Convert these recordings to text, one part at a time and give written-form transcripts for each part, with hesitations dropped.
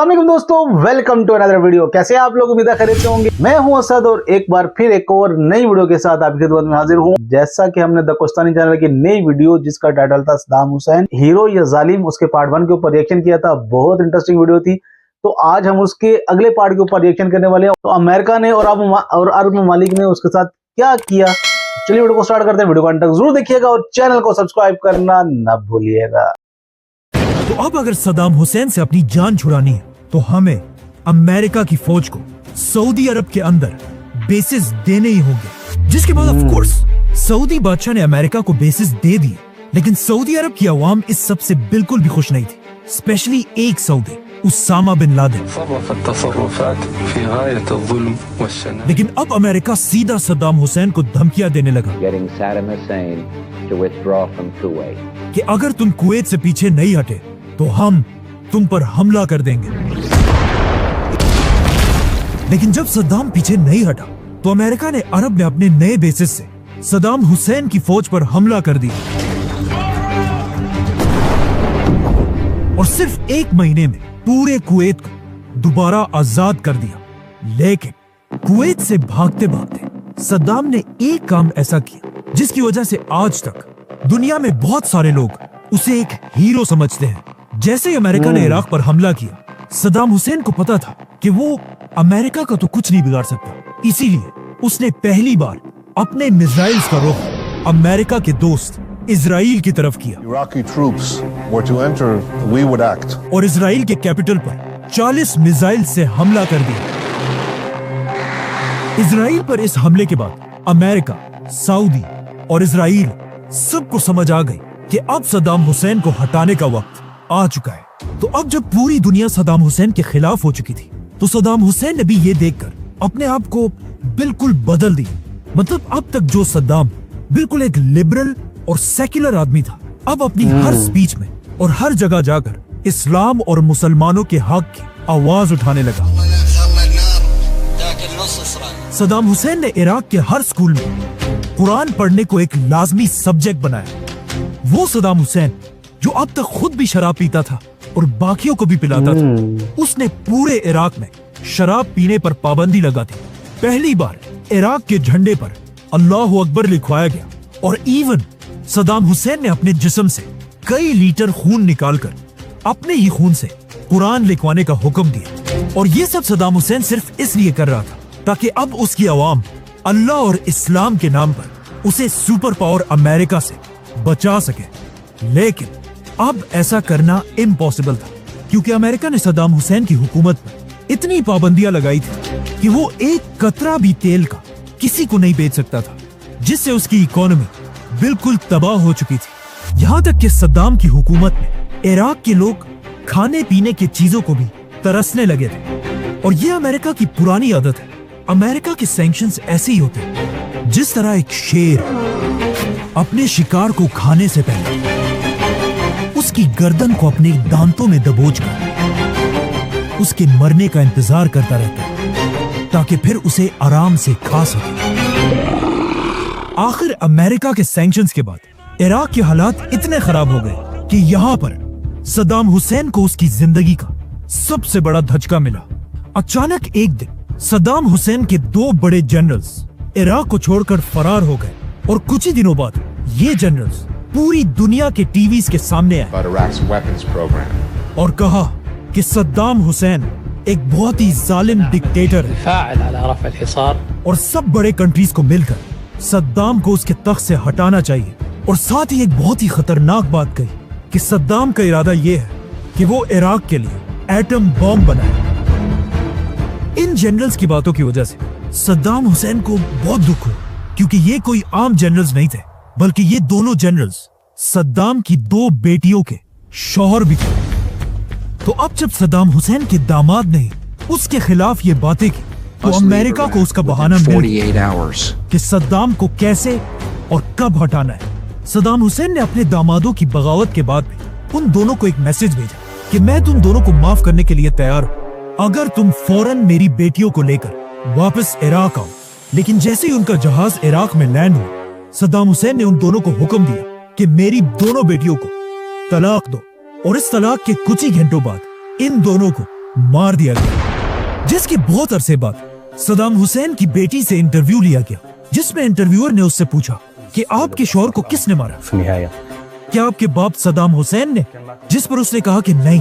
अस्सलाम वालेकुम दोस्तों, वेलकम टू अनदर वीडियो। कैसे आप लोग? उम्मीद खरीद से होंगे। मैं हूं असद और एक बार फिर एक और नई वीडियो के साथ आपकी खिदमत में हाजिर हूं। जैसा कि हमने द कोस्तानी चैनल की नई वीडियो जिसका टाइटल था सद्दाम हुसैन हीरो या जालिम, उसके पार्ट 1 के ऊपर रिएक्शन किया था। बहुत इंटरेस्टिंग वीडियो थी। तो आज हम उसके अगले पार्ट के ऊपर रिएक्शन करने वाले हैं। तो अमेरिका ने और अरब ममालिक ने उसके साथ क्या किया। चलिए वीडियो को स्टार्ट करते हैं। वीडियो को अंत तक जरूर देखिएगा और चैनल को सब्सक्राइब करना न भूलिएगा। तो अब अगर सद्दाम हुसैन से अपनी जान छुड़ानी है तो हमें अमेरिका की फौज को सऊदी अरब के अंदर बेसिस देने ही होंगे। जिसके बाद ऑफ कोर्स सऊदी बादशाह ने अमेरिका को बेसिस दे दिए, लेकिन सऊदी अरब की आवाम इस सब से बिल्कुल भी खुश नहीं थी। स्पेशली एक सऊदी, उसामा बिन लादेन। लेकिन अब अमेरिका सीधा सद्दाम हुसैन को धमकियां देने लगा कि अगर तुम कुवैत से पीछे नहीं हटे तो हम तुम पर हमला कर देंगे। लेकिन जब सद्दाम पीछे नहीं हटा तो अमेरिका ने अरब में अपने नए बेसिस से सद्दाम हुसैन की फौज पर हमला कर दिया और सिर्फ एक महीने में पूरे कुवैत को दोबारा आजाद कर दिया। लेकिन कुवैत से भागते भागते सद्दाम ने एक काम ऐसा किया जिसकी वजह से आज तक दुनिया में बहुत सारे लोग उसे एक हीरो समझते हैं। जैसे ही अमेरिका ने इराक पर हमला किया, सद्दाम हुसैन को पता था कि वो अमेरिका का तो कुछ नहीं बिगाड़ सकता। इसीलिए उसने पहली बार अपने मिसाइल्स का रुख अमेरिका के दोस्त इजराइल की तरफ किया। Iraqi troops were to enter, we would act. और इजराइल के कैपिटल पर 40 मिसाइल से हमला कर दिया। इजराइल पर इस हमले के बाद अमेरिका, सऊदी और इजराइल सबको समझ आ गई कि अब सद्दाम हुसैन को हटाने का वक्त आ चुका है। तो अब जब पूरी दुनिया सद्दाम हुसैन के खिलाफ हो चुकी थी तो सद्दाम हुसैन ने भी ये देखकर अपने आप को बिल्कुल बदल दिया। मतलब अब तक जो सद्दाम बिल्कुल एक लिबरल और सेक्युलर आदमी था, अब अपनी हर स्पीच में और हर जगह जाकर इस्लाम और मुसलमानों के हक की आवाज उठाने लगा। सद्दाम हुसैन ने इराक के हर स्कूल में कुरान पढ़ने को एक लाजमी सब्जेक्ट बनाया। वो सद्दाम हुसैन जो अब तक खुद भी शराब पीता था और बाकियों को भी पिलाता था, उसने पूरे इराक में शराब पीने पर पाबंदी लगा दी। पहली बार इराक के झंडे पर अल्लाह अकबर लिखवाया गया और इवन सद्दाम हुसैन ने अपने जिस्म से कई लीटर खून निकालकर अपने ही खून से कुरान लिखवाने का हुक्म दिया। और ये सब सद्दाम हुसैन सिर्फ इसलिए कर रहा था ताकि अब उसकी आवाम अल्लाह और इस्लाम के नाम पर उसे सुपर पावर अमेरिका से बचा सके। लेकिन अब ऐसा करना इम्पॉसिबल था क्योंकि अमेरिका ने सद्दाम हुसैन की हुकूमत पर इतनी पाबंदियां लगाई थी कि वो एक कतरा भी तेल का किसी को नहीं बेच सकता था, जिससे उसकी इकोनॉमी बिल्कुल तबाह हो चुकी थी। यहाँ तक कि सद्दाम की हुकूमत में इराक के लोग खाने पीने की चीजों को भी तरसने लगे थे। और ये अमेरिका की पुरानी आदत है। अमेरिका के सैंक्शंस ऐसे ही होते हैं जिस तरह एक शेर अपने शिकार को खाने से पहले उसकी गर्दन को अपने दांतों में दबोचकर उसके मरने का इंतजार करता रहता है ताकि फिर उसे आराम से खा सके। आखिर अमेरिका के सैंक्शंस के बाद इराक के हालात इतने खराब हो गए कि यहाँ पर सद्दाम हुसैन को उसकी जिंदगी का सबसे बड़ा धचका मिला। अचानक एक दिन सद्दाम हुसैन के 2 बड़े जनरल्स इराक को छोड़कर फरार हो गए और कुछ ही दिनों बाद ये जनरल्स पूरी दुनिया के टीवीज के सामने आए और कहा कि सद्दाम हुसैन एक बहुत ही जालिम डिक्टेटर है और सब बड़े कंट्रीज को मिलकर सद्दाम को उसके तख्त से हटाना चाहिए। और साथ ही एक बहुत ही खतरनाक बात कही कि सद्दाम का इरादा यह है कि वो इराक के लिए एटम बॉम्ब बनाए। इन जनरल्स की बातों की वजह से सद्दाम हुसैन को बहुत दुख हुआ क्योंकि ये कोई आम जनरल्स नहीं थे, बल्कि ये दोनों जनरल्स सद्दाम की 2 बेटियों के शौहर भी थे। तो अब जब सद्दाम हुसैन के दामाद ने उसके खिलाफ ये बातें की तो अमेरिका को उसका बहाना मिल गया कि सद्दाम को कैसे और कब हटाना है। सद्दाम हुसैन ने अपने दामादों की बगावत के बाद भी उन दोनों को एक मैसेज भेजा कि मैं तुम दोनों को माफ करने के लिए तैयार हूं अगर तुम फौरन मेरी बेटियों को लेकर वापस इराक आओ। लेकिन जैसे ही उनका जहाज इराक में लैंड हुआ, सद्दाम हुसैन ने उन दोनों को हुक्म दिया कि मेरी दोनों बेटियों को तलाक दो और इस तलाक के कुछ ही घंटों बाद इन दोनों को मार दिया गया। जिसके बहुत अरसे बाद सदाम हुसैन की बेटी से इंटरव्यू लिया गया, जिसमें इंटरव्यूअर ने उससे पूछा कि आपके शौहर को किसने मारा, क्या आपके बाप सदाम हुसैन ने, जिस पर उसने कहा कि नहीं।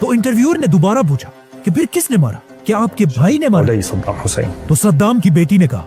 तो इंटरव्यूअर ने दोबारा पूछा कि फिर किसने मारा, क्या आपके भाई ने मारा। तो सद्दाम की बेटी ने कहा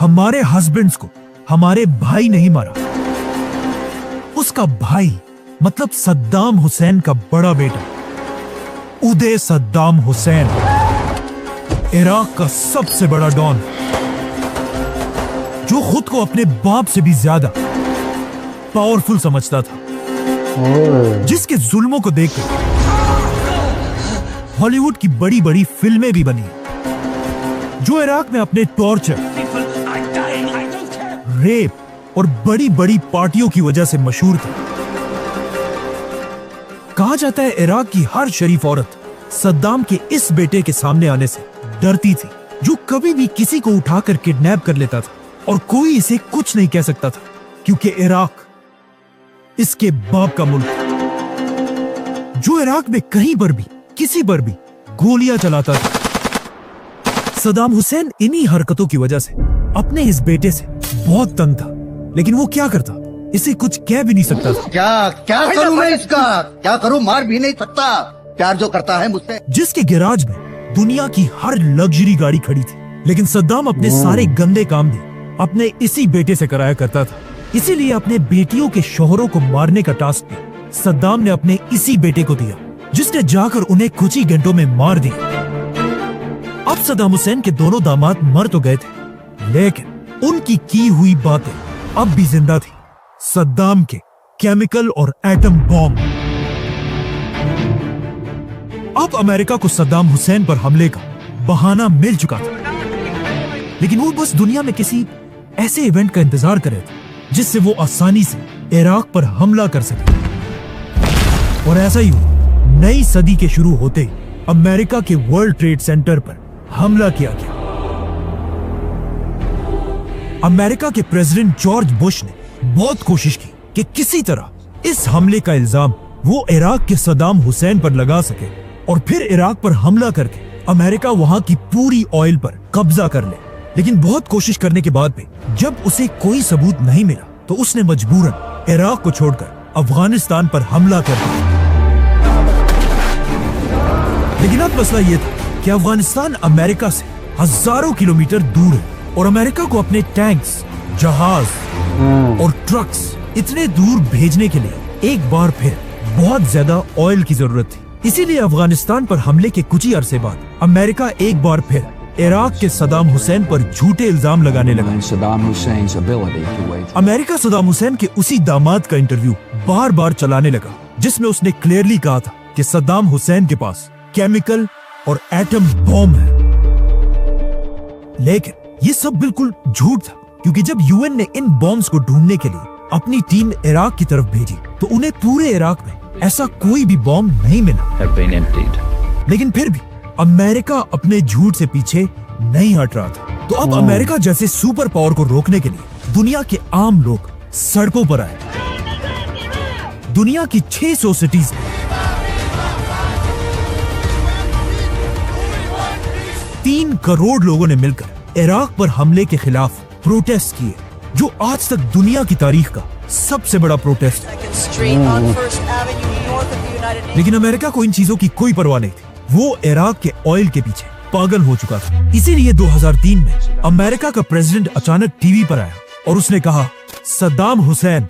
हमारे हस्बैंड्स को हमारे भाई नहीं मारा। उसका भाई मतलब सद्दाम हुसैन का बड़ा बेटा उदय सद्दाम हुसैन, इराक का सबसे बड़ा डॉन, जो खुद को अपने बाप से भी ज्यादा पावरफुल समझता था, जिसके जुल्मों को देखकर हॉलीवुड की बड़ी बड़ी फिल्में भी बनी, जो इराक में अपने टॉर्चर, रेप और बड़ी बड़ी पार्टियों की वजह से मशहूर था। कहा जाता है इराक की हर शरीफ औरत सद्दाम के इस बेटे के सामने आने से डरती थी, जो कभी भी किसी को उठाकर किडनैप कर लेता था और कोई इसे कुछ नहीं कह सकता था, क्योंकि इराक इसके बाप का मुल्क, जो इराक में कहीं पर भी किसी पर भी गोलियां चलाता था। सदाम हुसैन इन्हीं हरकतों की वजह से अपने इस बेटे से बहुत तंग था, लेकिन वो क्या करता, इसे कुछ कह भी नहीं सकता था। क्या करूं मैं इसका, क्या करूं, मार भी नहीं सकता, प्यार जो करता है मुझसे। जिसके गैराज में दुनिया की हर लग्जरी गाड़ी खड़ी थी, लेकिन सद्दाम अपने सारे गंदे काम भी अपने इसी बेटे से कराया करता था। इसीलिए अपने बेटियों के शौहरों को मारने का टास्क भी सद्दाम ने अपने इसी बेटे को दिया, जिसने जाकर उन्हें कुछ ही घंटों में मार दिया। अब सद्दाम हुसैन के दोनों दामाद मर तो गए थे, लेकिन उनकी की हुई बातें अब भी जिंदा थी। सद्दाम के केमिकल और एटम बॉम्ब। अब अमेरिका को सद्दाम हुसैन पर हमले का बहाना मिल चुका था, लेकिन वो बस दुनिया में किसी ऐसे इवेंट का इंतजार कर रहे थे जिससे वो आसानी से इराक पर हमला कर सके। और ऐसा ही हुआ। नई सदी के शुरू होते ही अमेरिका के वर्ल्ड ट्रेड सेंटर पर हमला किया गया। अमेरिका के प्रेसिडेंट जॉर्ज बुश ने बहुत कोशिश की कि किसी तरह इस हमले का इल्जाम वो इराक के सद्दाम हुसैन पर लगा सके और फिर इराक पर हमला करके अमेरिका वहां की पूरी ऑयल पर कब्जा कर ले। लेकिन बहुत कोशिश करने के बाद भी जब उसे कोई सबूत नहीं मिला, तो उसने मजबूरन इराक को छोड़कर अफगानिस्तान पर हमला कर दिया। लेकिन अब मसला यह था कि अफगानिस्तान अमेरिका से हजारों किलोमीटर दूर है और अमेरिका को अपने टैंक्स, जहाज और ट्रक्स इतने दूर भेजने के लिए एक बार फिर बहुत ज्यादा ऑयल की जरूरत थी। इसीलिए अफगानिस्तान पर हमले के कुछ ही अरसे बाद अमेरिका एक बार फिर इराक के सद्दाम हुसैन पर झूठे इल्जाम लगाने लगा। अमेरिका सद्दाम हुसैन के उसी दामाद का इंटरव्यू बार बार चलाने लगा, जिसमें उसने क्लियरली कहा था कि सद्दाम हुसैन के पास केमिकल और एटम बॉम्ब है। लेकिन ये सब बिल्कुल झूठ था, क्योंकि जब यूएन ने इन बॉम्ब्स को ढूंढने के लिए अपनी टीम इराक की तरफ भेजी, तो उन्हें पूरे इराक में ऐसा कोई भी बॉम्ब नहीं मिला। लेकिन फिर भी अमेरिका अपने झूठ से पीछे नहीं हट रहा था। तो अब अमेरिका जैसे सुपर पावर को रोकने के लिए दुनिया के आम लोग सड़कों पर आए। दुनिया की 600 सिटीज में 3 करोड़ लोगों ने मिलकर इराक पर हमले के खिलाफ प्रोटेस्ट किए, जो आज तक दुनिया की तारीख का सबसे बड़ा प्रोटेस्ट है। लेकिन अमेरिका को इन चीजों की कोई परवाह नहीं थी। वो इराक के ऑयल के पीछे पागल हो चुका था। इसीलिए 2003 में अमेरिका का प्रेसिडेंट अचानक टीवी पर आया और उसने कहा, सद्दाम हुसैन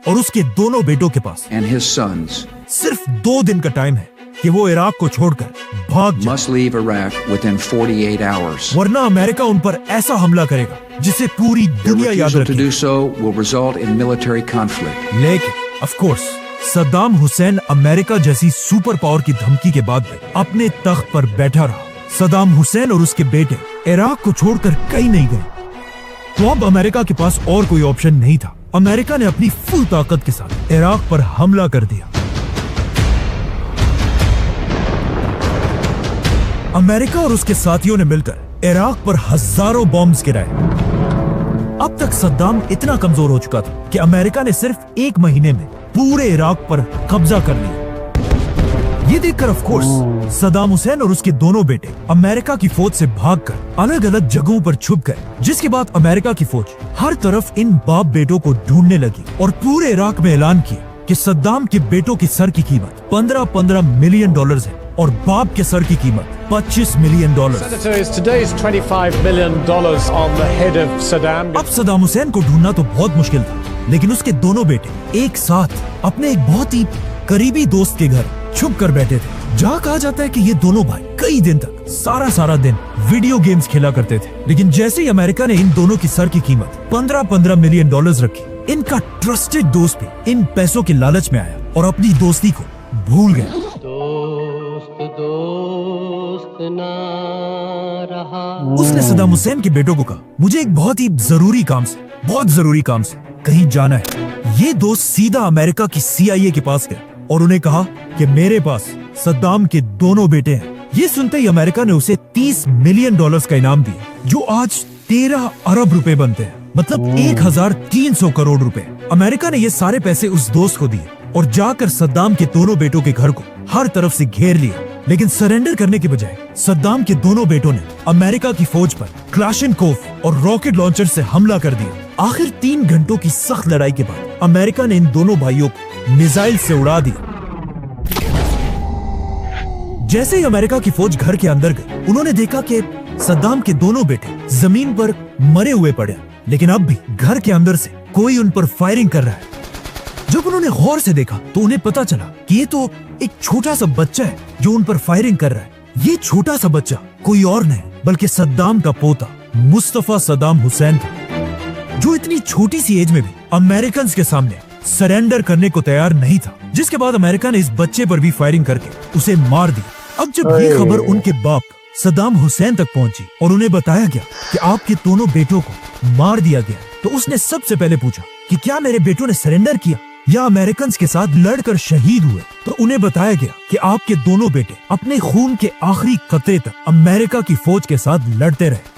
और उसके दोनों बेटों के पास सिर्फ 2 दिन का टाइम है कि वो इराक को छोड़कर भाग जाए, वरना अमेरिका उन पर ऐसा हमला करेगा जिसे पूरी दुनिया याद रखेगी। लेकिन of course Saddam Hussain America जैसी सुपर पावर की धमकी के बाद अपने तख्त पर बैठा रहा। सद्दाम हुसैन और उसके बेटे इराक को छोड़कर कहीं नहीं गए। तो अब अमेरिका के पास और कोई ऑप्शन नहीं था। अमेरिका ने अपनी फुल ताकत के साथ इराक पर हमला कर दिया। अमेरिका और उसके साथियों ने मिलकर इराक पर हजारों बॉम्ब्स गिराए। अब तक सद्दाम इतना कमजोर हो चुका था कि अमेरिका ने सिर्फ 1 महीने में पूरे इराक पर कब्जा कर लिया। ये देखकर ऑफ कोर्स सद्दाम हुसैन और उसके दोनों बेटे अमेरिका की फौज से भागकर अलग अलग जगहों पर छुप गए, जिसके बाद अमेरिका की फौज हर तरफ इन बाप बेटों को ढूंढने लगी और पूरे इराक में ऐलान किया कि सद्दाम के बेटों की सर की कीमत 15 मिलियन डॉलर है और बाप के सर की कीमत 25 million dollar. Senator, is today's $25 million on the head of Saddam? अब सद्दाम हुसैन को ढूंढना तो बहुत मुश्किल था, लेकिन उसके दोनों बेटे एक साथ अपने एक बहुत ही करीबी दोस्त के घर छुप कर बैठे थे। जहाँ कहा जाता है कि ये दोनों भाई कई दिन तक सारा दिन वीडियो गेम्स खेला करते थे, लेकिन जैसे ही अमेरिका ने इन दोनों की सर की कीमत 15 मिलियन डॉलर रखी, इनका ट्रस्टेड दोस्त भी इन पैसों के लालच में आया और अपनी दोस्ती को भूल गया। उसने सद्दाम हुसैन के बेटों को कहा, मुझे एक बहुत जरूरी काम से कहीं जाना है। ये दोस्त सीधा अमेरिका की CIA के पास गए और उन्हें कहा कि मेरे पास सद्दाम के दोनों बेटे हैं। ये सुनते ही अमेरिका ने उसे 30 मिलियन डॉलर्स का इनाम दिया, जो आज 13 अरब रुपए बनते हैं, मतलब 1300 करोड़ रुपए। अमेरिका ने ये सारे पैसे उस दोस्त को दिए और जाकर सद्दाम के दोनों बेटों के घर को हर तरफ से घेर लिया। लेकिन सरेंडर करने के बजाय सद्दाम के दोनों बेटों ने अमेरिका की फौज पर क्लाशनकोफ और रॉकेट लॉन्चर से हमला कर दिया। आखिर 3 घंटों की सख्त लड़ाई के बाद अमेरिका ने इन दोनों भाइयों को मिसाइल से उड़ा दिया। जैसे ही अमेरिका की फौज घर के अंदर गई, उन्होंने देखा कि सद्दाम के दोनों बेटे जमीन पर मरे हुए पड़े, लेकिन अब भी घर के अंदर से कोई उन पर फायरिंग कर रहा है। जब उन्होंने गौर से देखा तो उन्हें पता चला कि ये तो एक छोटा सा बच्चा है जो उन पर फायरिंग कर रहा है। ये छोटा सा बच्चा कोई और नहीं बल्कि सद्दाम का पोता मुस्तफा सद्दाम हुसैन था, जो इतनी छोटी सी एज में भी अमेरिकन के सामने सरेंडर करने को तैयार नहीं था। जिसके बाद अमेरिका ने इस बच्चे पर भी फायरिंग करके उसे मार दिया। अब जब ये खबर उनके बाप सद्दाम हुसैन तक पहुंची और उन्हें बताया गया कि आपके दोनों बेटों को मार दिया गया, तो उसने सबसे पहले पूछा कि क्या मेरे बेटों ने सरेंडर किया या अमेरिकन के साथ लड़कर शहीद हुए। तो उन्हें बताया गया कि आपके दोनों बेटे अपने खून के आखिरी कतरे तक अमेरिका की फौज के साथ लड़ते रहे।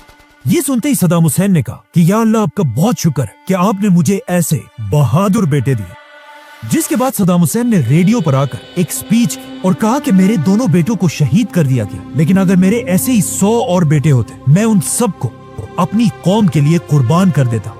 ये सुनते ही सद्दाम हुसैन ने कहा कि या अल्लाह, आपका बहुत शुक्र है कि आपने मुझे ऐसे बहादुर बेटे दिए। जिसके बाद सद्दाम हुसैन ने रेडियो पर आकर एक स्पीच की और कहा कि मेरे दोनों बेटों को शहीद कर दिया गया, लेकिन अगर मेरे ऐसे ही 100 और बेटे होते, मैं उन सबको अपनी कौम के लिए कुर्बान कर देता।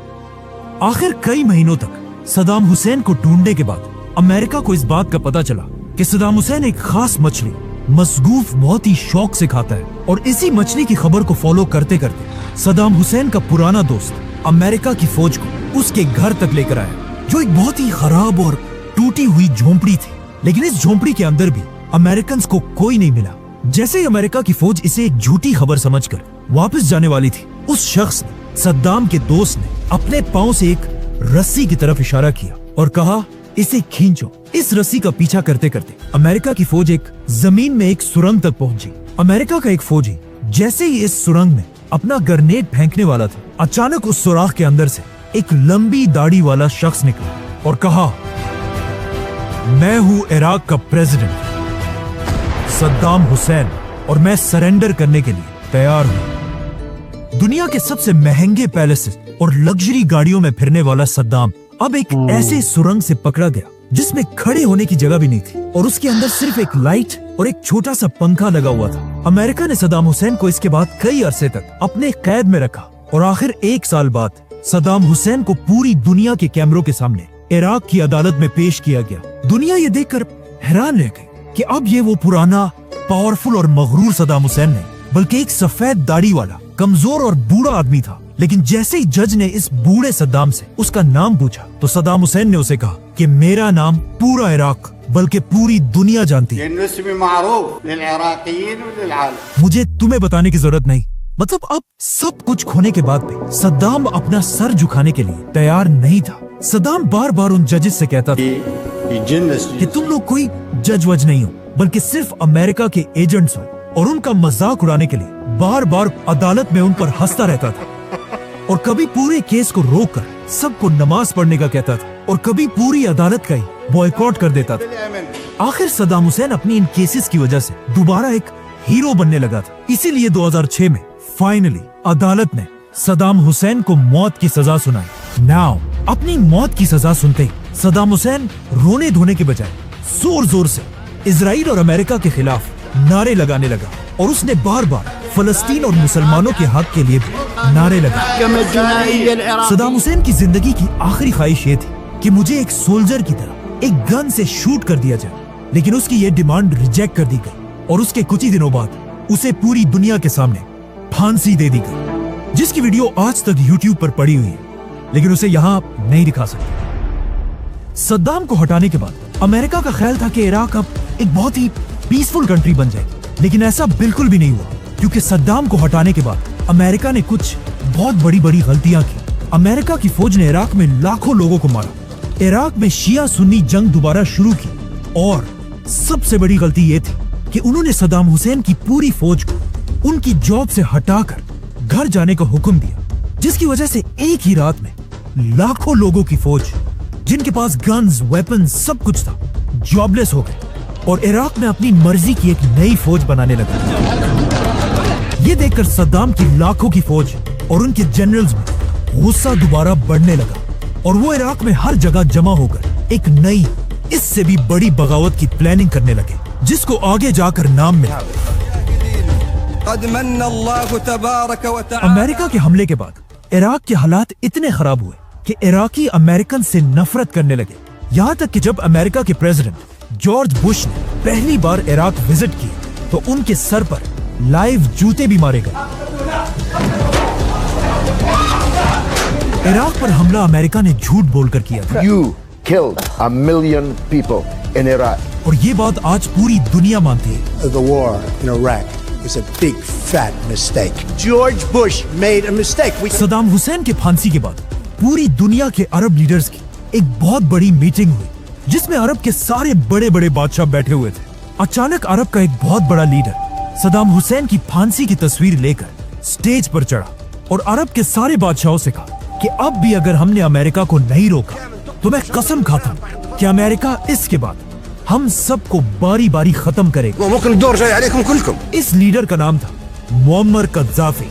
आखिर कई महीनों तक सद्दाम हुसैन को ढूंढने के बाद अमेरिका को इस बात का पता चला कि सद्दाम हुसैन एक खास मछली मसगूफ बहुत ही शौक से खाता है, और इसी मछली की खबर को फॉलो करते करते सद्दाम हुसैन का पुराना दोस्त अमेरिका की फौज को उसके घर तक लेकर आया, जो एक बहुत ही खराब और टूटी हुई झोंपड़ी थी। लेकिन इस झोंपड़ी के अंदर भी अमेरिकन को कोई नहीं मिला। जैसे ही अमेरिका की फौज इसे एक झूठी खबर समझकर वापस जाने वाली थी, उस शख्स ने, सद्दाम के दोस्त ने, अपने पांव से एक रस्सी की तरफ इशारा किया और कहा, इसे खींचो। इस रस्सी का पीछा करते करते अमेरिका की फौज एक जमीन में एक सुरंग तक पहुंची। अमेरिका का एक फौजी जैसे ही इस सुरंग में अपना ग्रेनेड फेंकने वाला था, अचानक उस सुराख के अंदर से एक लंबी दाढ़ी वाला शख्स निकला और कहा, मैं हूं इराक का प्रेसिडेंट सद्दाम हुसैन और मैं सरेंडर करने के लिए तैयार हूं। दुनिया के सबसे महंगे पैलेसेस और लग्जरी गाड़ियों में फिरने वाला सद्दाम अब एक ऐसे सुरंग से पकड़ा गया जिसमें खड़े होने की जगह भी नहीं थी, और उसके अंदर सिर्फ एक लाइट और एक छोटा सा पंखा लगा हुआ था। अमेरिका ने सद्दाम हुसैन को इसके बाद कई अरसे तक अपने कैद में रखा, और आखिर 1 साल बाद सद्दाम हुसैन को पूरी दुनिया के कैमरों के सामने इराक की अदालत में पेश किया गया। दुनिया ये देखकर हैरान रह गई कि अब ये वो पुराना पावरफुल और मगरूर सद्दाम हुसैन नहीं, बल्कि एक सफेद दाढ़ी वाला कमजोर और बूढ़ा आदमी था। लेकिन जैसे ही जज ने इस बूढ़े सद्दाम से उसका नाम पूछा, तो सद्दाम हुसैन ने उसे कहा कि मेरा नाम पूरा इराक बल्कि पूरी दुनिया जानती है, मुझे तुम्हें बताने की जरूरत नहीं। मतलब अब सब कुछ खोने के बाद भी सद्दाम अपना सर झुकाने के लिए तैयार नहीं था। सद्दाम बार बार उन जजेस से कहता था कि तुम लोग कोई जज वज नहीं हो, बल्कि सिर्फ अमेरिका के एजेंट्स हो, और उनका मजाक उड़ाने के लिए बार बार अदालत में उन पर हंसता रहता था, और कभी पूरे केस को रोककर सबको नमाज पढ़ने का कहता था, और कभी पूरी अदालत का ही बॉयकॉट कर देता था। आखिर सद्दाम हुसैन अपनी इन केसेस की वजह से दोबारा एक हीरो बनने लगा था। इसीलिए 2006 में फाइनली अदालत ने सद्दाम हुसैन को मौत की सजा सुनाई। नाउ अपनी मौत की सजा सुनते ही सदाम हुसैन रोने धोने के बजाय जोर जोर से इजराइल और अमेरिका के खिलाफ नारे लगाने लगा और उसने बार बार फलस्तीन और मुसलमानों के हक के लिए भी नारे लगाए। सदाम हुसैन की जिंदगी की आखिरी ख्वाहिश ये थी कि मुझे एक सोल्जर की तरह एक गन से शूट कर दिया जाए, लेकिन उसकी ये डिमांड रिजेक्ट कर दी गई और उसके कुछ ही दिनों बाद उसे पूरी दुनिया के सामने फांसी दे दी गई, जिसकी वीडियो आज तक YouTube पर पड़ी हुई है, लेकिन उसे यहां नहीं दिखा सकते। सद्दाम को हटाने के बाद अमेरिका का ख्याल था कि इराक अब एक बहुत ही पीसफुल कंट्री बन जाएगी, लेकिन ऐसा बिल्कुल भी नहीं हुआ, क्योंकि सद्दाम को हटाने के बाद अमेरिका ने कुछ बहुत बड़ी बड़ी गलतियां की। अमेरिका की फौज ने इराक में लाखों लोगों को मारा, इराक में शिया सुन्नी जंग दोबारा शुरू की, और सबसे बड़ी गलती यह थी कि उन्होंने सद्दाम हुसैन की पूरी फौज को उनकी जॉब से हटाकर घर जाने का हुक्म दिया, जिसकी वजह से एक ही रात में लाखों लोगों की फौज जिनके पास गन्स, वेपन्स सब कुछ था, जॉबलेस हो गए और इराक में अपनी मर्जी की एक नई फौज बनाने लगे। ये देखकर सद्दाम की लाखों की फौज और उनके जनरल्स में गुस्सा दोबारा बढ़ने लगा और वो इराक में हर जगह जमा होकर एक नई, इससे भी बड़ी बगावत की प्लानिंग करने लगे, जिसको आगे जाकर नाम मिला। अमेरिका के हमले के बाद इराक के हालात इतने खराब हुए कि इराकी अमेरिकन से नफरत करने लगे, यहाँ तक कि जब अमेरिका के प्रेसिडेंट जॉर्ज बुश ने पहली बार इराक विजिट की तो उनके सर पर लाइव जूते भी मारे गए। इराक पर हमला अमेरिका ने झूठ बोलकर किया था। You killed 1 million people in Iraq. और ये बात आज पूरी दुनिया मानती है। The war in Iraq is a big fat mistake. George Bush made a mistake. Saddam Hussain के फांसी के बाद पूरी दुनिया के अरब लीडर्स की एक बहुत बड़ी मीटिंग हुई, जिसमें अरब के सारे बड़े बड़े बादशाह बैठे हुए थे। अचानक अरब का एक बहुत बड़ा लीडर सद्दाम हुसैन की फांसी की तस्वीर लेकर स्टेज पर चढ़ा और अरब के सारे बादशाहों से कहा कि अब भी अगर हमने अमेरिका को नहीं रोका तो मैं कसम खाता हूं कि अमेरिका इसके बाद हम सबको बारी बारी खत्म करेगा। इस लीडर का नाम था मुअम्मर कद्दाफी।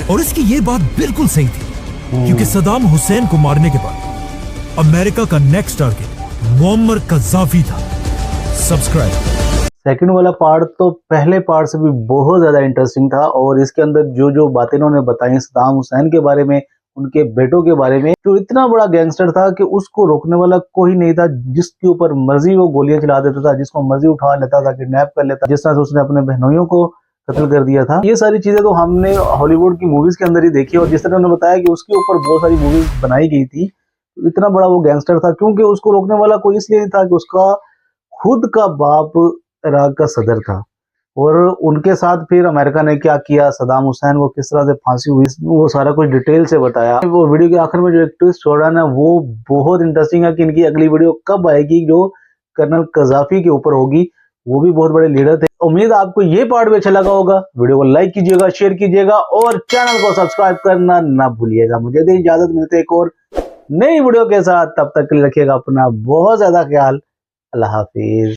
और इसकी ये बात बिल्कुल सही थी, क्योंकि सद्दाम हुसैन को मारने के बाद अमेरिका का नेक्स्ट टारगेट मुअम्मर कद्दाफी था। सब्सक्राइब। सेकंड वाला पार्ट तो पहले पार्ट से भी बहुत ज्यादा इंटरेस्टिंग था, और इसके अंदर जो जो बातें इन्होंने बताई सद्दाम हुसैन के बारे में, उनके बेटों के बारे में, जो इतना बड़ा गैंगस्टर था कि उसको रोकने वाला कोई नहीं था, जिसके ऊपर मर्जी वो गोलियां चला देता था, जिसको मर्जी उठा लेता था, किडनैप कर लेता, जिस तरह से उसने अपने बहनोइयों को कत्ल कर दिया था। ये सारी चीजें तो हमने हॉलीवुड की मूवीज के अंदर ही देखी, और जिस तरह उन्होंने बताया कि उसके ऊपर बहुत सारी मूवीज बनाई गई थी। इतना बड़ा वो गैंगस्टर था क्योंकि उसको रोकने वाला कोई इसलिए नहीं था कि उसका खुद का बाप इराक का सदर था, और उनके साथ फिर अमेरिका ने क्या किया, सद्दाम हुसैन को किस तरह से फांसी हुई, वो सारा कुछ डिटेल से बताया। वो वीडियो के आखिर में जो एक ट्विस्ट छोड़ा ना, वो बहुत इंटरेस्टिंग है कि इनकी अगली वीडियो कब आएगी, जो कर्नल कज़ाफी के ऊपर होगी। वो भी बहुत बड़े लीडर थे। उम्मीद आपको ये पार्ट भी अच्छा लगा होगा। वीडियो को लाइक कीजिएगा, शेयर कीजिएगा और चैनल को सब्सक्राइब करना ना भूलिएगा। मुझे दे इजाजत, मिलते एक और नई वीडियो के साथ। तब तक के लिए रखिएगा अपना बहुत ज्यादा ख्याल। अल्लाह हाफिज।